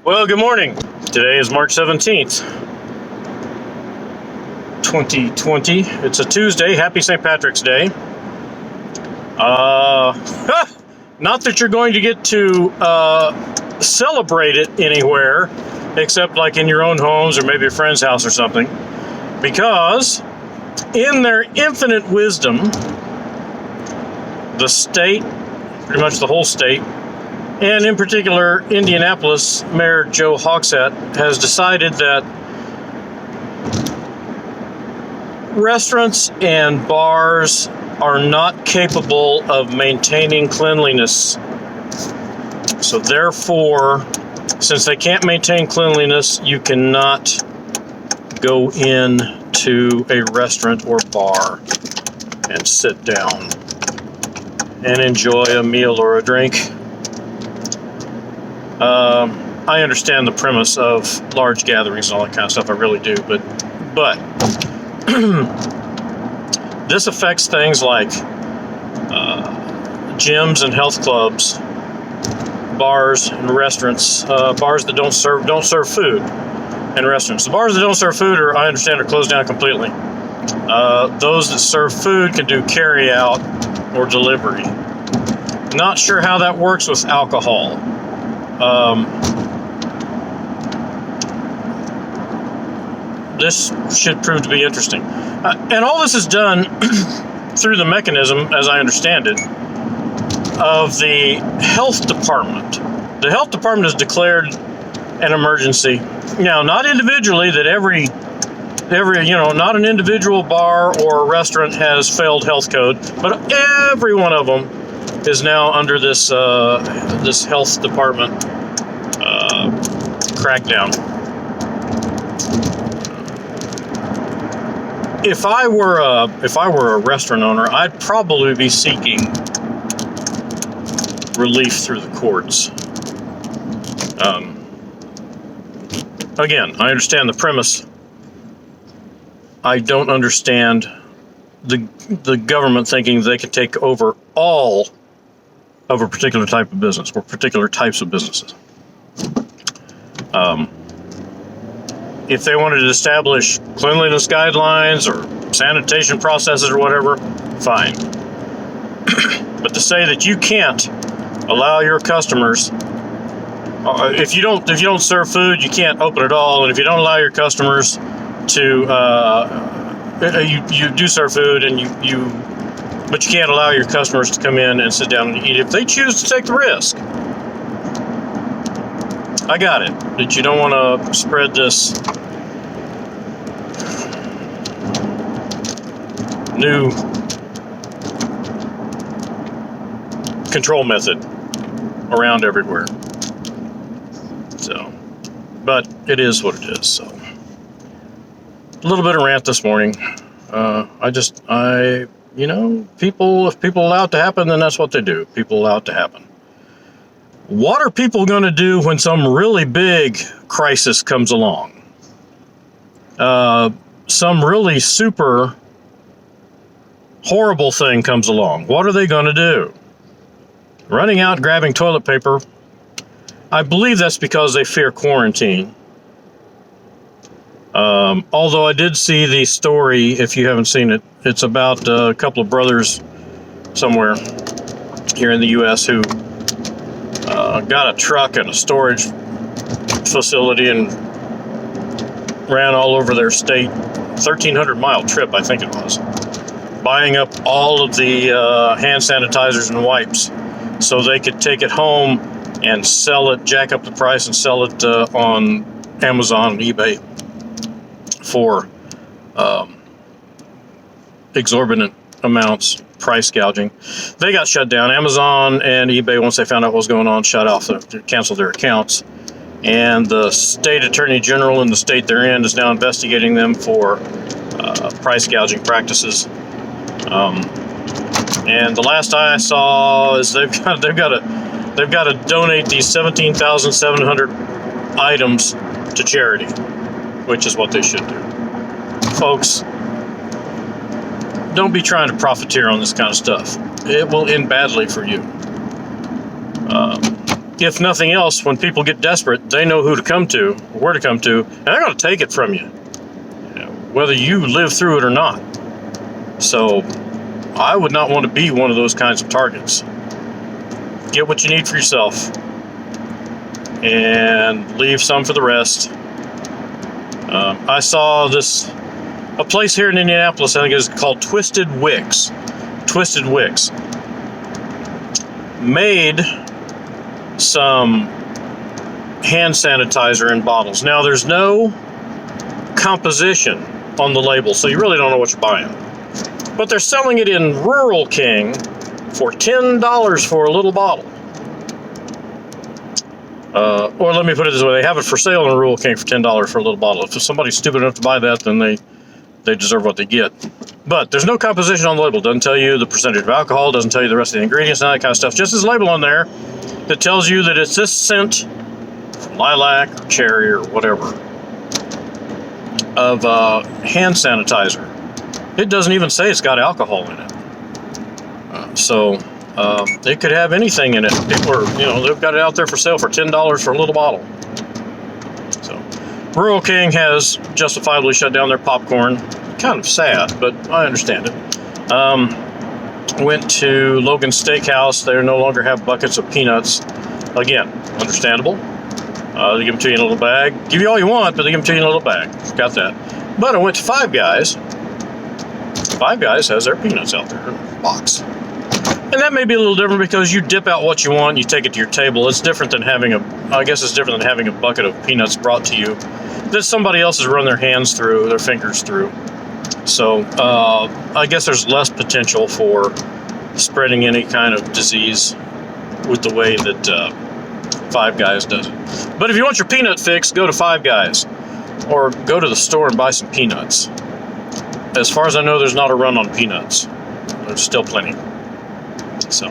Well, good morning. Today is March 17th, 2020. It's a Tuesday. Happy St. Patrick's Day. Not that you're going to get to celebrate it anywhere, except like in your own homes or maybe a friend's house or something, because in their infinite wisdom, the state, pretty much the whole state, and in particular, Indianapolis Mayor Joe Hogsett has decided that restaurants and bars are not capable of maintaining cleanliness. So therefore, since they can't maintain cleanliness, you cannot go in to a restaurant or bar and sit down and enjoy a meal or a drink. I understand the premise of large gatherings and all that kind of stuff. I really do, but this affects things like gyms and health clubs, bars and restaurants, bars that don't serve food, and restaurants. The bars that don't serve food I understand, are closed down completely. Those that serve food can do carry out or delivery. Not sure how that works with alcohol. This should prove to be interesting. And all this is done through the mechanism, as I understand it, of the health department. The health department has declared an emergency. Now, not individually, that every not an individual bar or restaurant has failed health code, but every one of them is now under this health department crackdown. If I were a restaurant owner, I'd probably be seeking relief through the courts. Again, I understand the premise. I don't understand the government thinking they can take over all of a particular type of business or particular types of businesses. If they wanted to establish cleanliness guidelines or sanitation processes or whatever, fine. But to say that you can't allow your customers, if you don't serve food, you can't open at all, and if you don't allow your customers to, you do serve food, and but you can't allow your customers to come in and sit down and eat if they choose to take the risk. I got it. That you don't want to spread this new control method around everywhere. So, but it is what it is. So, a little bit of rant this morning. If people allow it to happen, then that's what they do. People allow it to happen. What are people going to do when some really big crisis comes along? Some really super horrible thing comes along. What are they going to do? Running out, grabbing toilet paper. I believe that's because they fear quarantine. Although I did see the story, if you haven't seen it, it's about a couple of brothers somewhere here in the U.S. who got a truck and a storage facility and ran all over their state, 1,300-mile trip, I think it was, buying up all of the hand sanitizers and wipes so they could take it home and sell it, jack up the price and sell it on Amazon and eBay for exorbitant amounts, price gouging. They got shut down. Amazon and eBay, once they found out what was going on, canceled their accounts. And the state attorney general in the state they're in is now investigating them for price gouging practices. And the last I saw is they've got to donate these 17,700 items to charity, which is what they should do. Folks, don't be trying to profiteer on this kind of stuff. It will end badly for you. if nothing else, when people get desperate, they know who to come to, where to come to, and they're going to take it from you, whether you live through it or not. So I would not want to be one of those kinds of targets. Get what you need for yourself and leave some for the rest. I saw a place here in Indianapolis, I think it's called Twisted Wicks. Twisted Wicks made some hand sanitizer in bottles. Now, there's no composition on the label, so you really don't know what you're buying. But they're selling it in Rural King for $10 for a little bottle. Or let me put it this way, they have it for sale in Rural King for $10 for a little bottle. If somebody's stupid enough to buy that, then they deserve what they get. But there's no composition on the label. It doesn't tell you the percentage of alcohol, doesn't tell you the rest of the ingredients, and that kind of stuff. Just this label on there that tells you that it's this scent, lilac or cherry or whatever, of hand sanitizer. It doesn't even say it's got alcohol in it. It could have anything in it. People are, they've got it out there for sale for $10 for a little bottle. So, Rural King has justifiably shut down their popcorn. Kind of sad, but I understand it. Went to Logan Steakhouse. They no longer have buckets of peanuts. Again, understandable. They give them to you in a little bag. Give you all you want, but they give them to you in a little bag. Got that. But I went to Five Guys. Five Guys has their peanuts out there in a box. And that may be a little different because you dip out what you want and you take it to your table. It's different than having a bucket of peanuts brought to you that somebody else has run their fingers through. So I guess there's less potential for spreading any kind of disease with the way that Five Guys does it. But if you want your peanut fix, go to Five Guys or go to the store and buy some peanuts. As far as I know, there's not a run on peanuts. There's still plenty. So,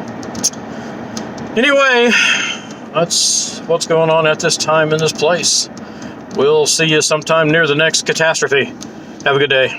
anyway, that's what's going on at this time in this place. We'll see you sometime near the next catastrophe. Have a good day.